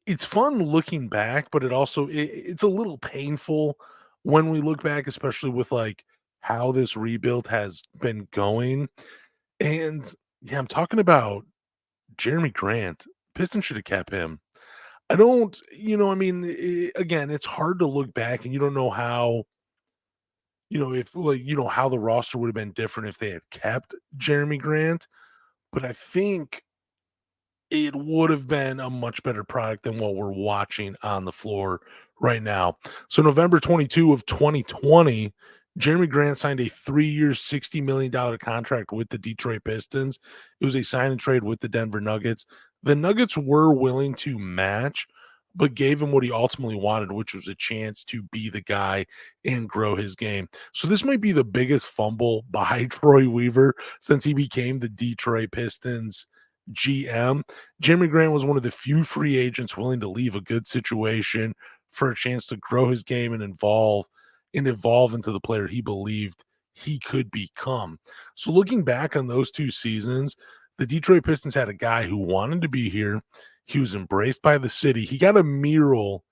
it's fun looking back, but it's a little painful when we look back, especially with, like, how this rebuild has been going, and, yeah, I'm talking about Jeremy Grant. Pistons should have kept him. I don't I mean, again, it's hard to look back and you don't know how, if, like, how the roster would have been different if they had kept Jeremy Grant, but I think it would have been a much better product than what we're watching on the floor right now. So November 22 of 2020, Jeremy Grant signed a 3-year, $60 million contract with the Detroit Pistons. It was a sign and trade with the Denver Nuggets. The Nuggets were willing to match, but gave him what he ultimately wanted, which was a chance to be the guy and grow his game. So this might be the biggest fumble by Troy Weaver since he became the Detroit Pistons GM. Jeremy Grant was one of the few free agents willing to leave a good situation for a chance to grow his game and evolve into the player he believed he could become. So looking back on those 2 seasons, the Detroit Pistons had a guy who wanted to be here. He was embraced by the city. He got a mural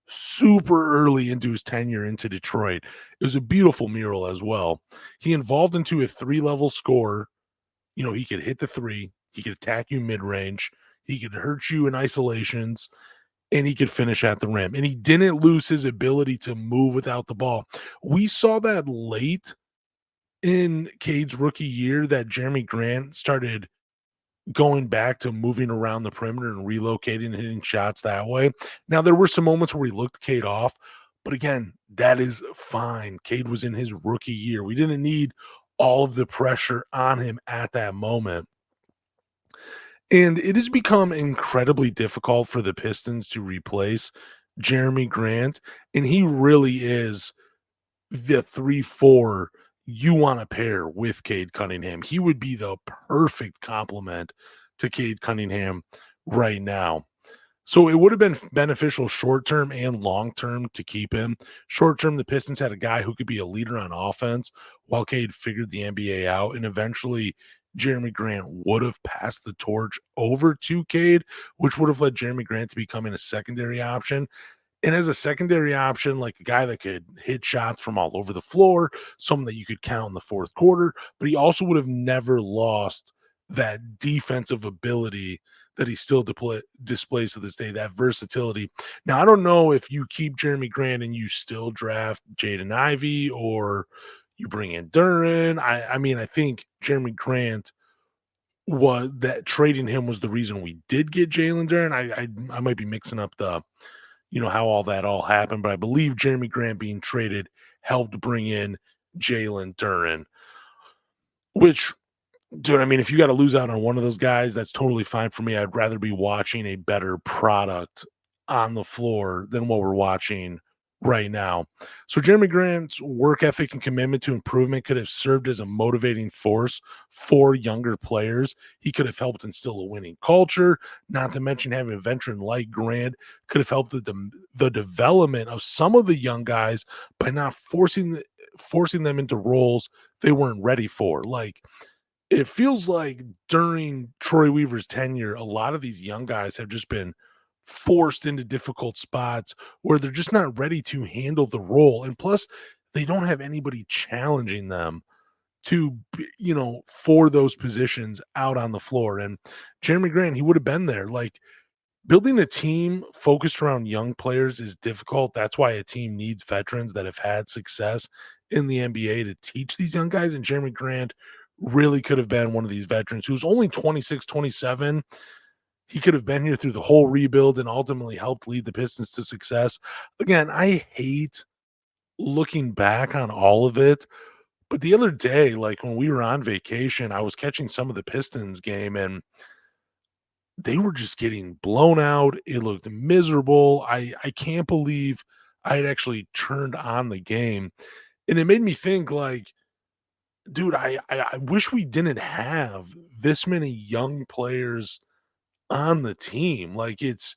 super early into his tenure into Detroit. It was a beautiful mural as well. He evolved into a 3-level scorer. He could hit the 3, he could attack you mid-range, he could hurt you in isolations, and he could finish at the rim, and he didn't lose his ability to move without the ball. We saw that late in Cade's rookie year that Jeremy Grant started going back to moving around the perimeter and relocating and hitting shots that way. Now, there were some moments where he looked Cade off, but again, that is fine. Cade was in his rookie year. We didn't need all of the pressure on him at that moment. And it has become incredibly difficult for the Pistons to replace Jeremy Grant, and he really is the 3-4 you wanna pair with Cade Cunningham. He would be the perfect complement to Cade Cunningham right now. So it would have been beneficial short term and long term to keep him. Short term, the Pistons had a guy who could be a leader on offense while Cade figured the NBA out. And eventually, Jeremy Grant would have passed the torch over to Cade, which would have led Jeremy Grant to becoming a secondary option. And as a secondary option, like a guy that could hit shots from all over the floor, someone that you could count in the fourth quarter, but he also would have never lost that defensive ability that he still displays to this day, that versatility. Now, I don't know if you keep Jeremy Grant and you still draft Jaden Ivey or you bring in Duran. I mean, I think Jeremy Grant was that trading him was the reason we did get Jalen Duran. I might be mixing up how all that all happened, but I believe Jeremy Grant being traded helped bring in Jalen Duran, which, dude, I mean, if you got to lose out on one of those guys, that's totally fine for me. I'd rather be watching a better product on the floor than what we're watching right now. So Jeremy Grant's work ethic and commitment to improvement could have served as a motivating force for younger players. He could have helped instill a winning culture, not to mention having a veteran like Grant could have helped the development of some of the young guys by not forcing them into roles they weren't ready for. Like, it feels like during Troy Weaver's tenure, a lot of these young guys have just been forced into difficult spots where they're just not ready to handle the role. And plus, they don't have anybody challenging them for those positions out on the floor. And Jeremy Grant, he would have been there. Like, building a team focused around young players is difficult. That's why a team needs veterans that have had success in the NBA to teach these young guys. And Jeremy Grant really could have been one of these veterans who's only 26, 27. He could have been here through the whole rebuild and ultimately helped lead the Pistons to success. Again, I hate looking back on all of it. But the other day, like when we were on vacation, I was catching some of the Pistons game and they were just getting blown out. It looked miserable. I can't believe I had actually turned on the game. And it made me think like, dude, I wish we didn't have this many young players on the team. Like it's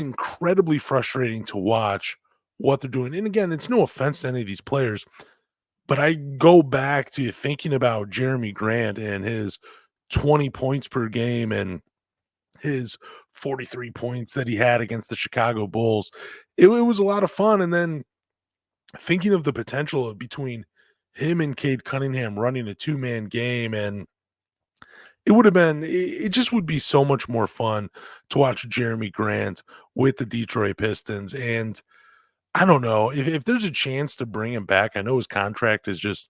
incredibly frustrating to watch what they're doing. And again, it's no offense to any of these players, but I go back to thinking about Jeremy Grant and his 20 points per game and his 43 points that he had against the Chicago Bulls. It was a lot of fun. And then thinking of the potential of between him and Cade Cunningham running a two-man game, and it just would be so much more fun to watch Jeremy Grant with the Detroit Pistons. And I don't know if there's a chance to bring him back. I know his contract is just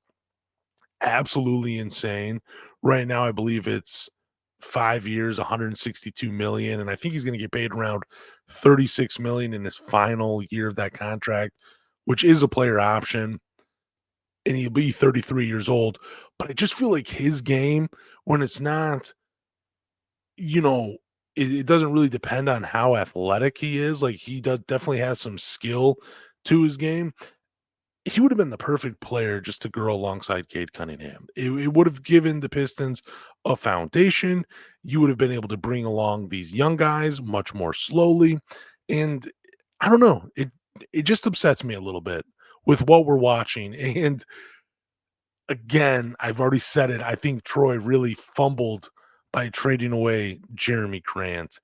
absolutely insane. Right now, I believe it's 5 years, 162 million, and I think he's gonna get paid around 36 million in his final year of that contract, which is a player option, and he'll be 33 years old. But I just feel like his game, when it's not, you know, it doesn't really depend on how athletic he is. Like, he does definitely has some skill to his game. He would have been the perfect player just to grow alongside Cade Cunningham. It would have given the Pistons a foundation. You would have been able to bring along these young guys much more slowly. And I don't know, it just upsets me a little bit with what we're watching. And again, I've already said it. I think Troy really fumbled by trading away Jeremy Grant.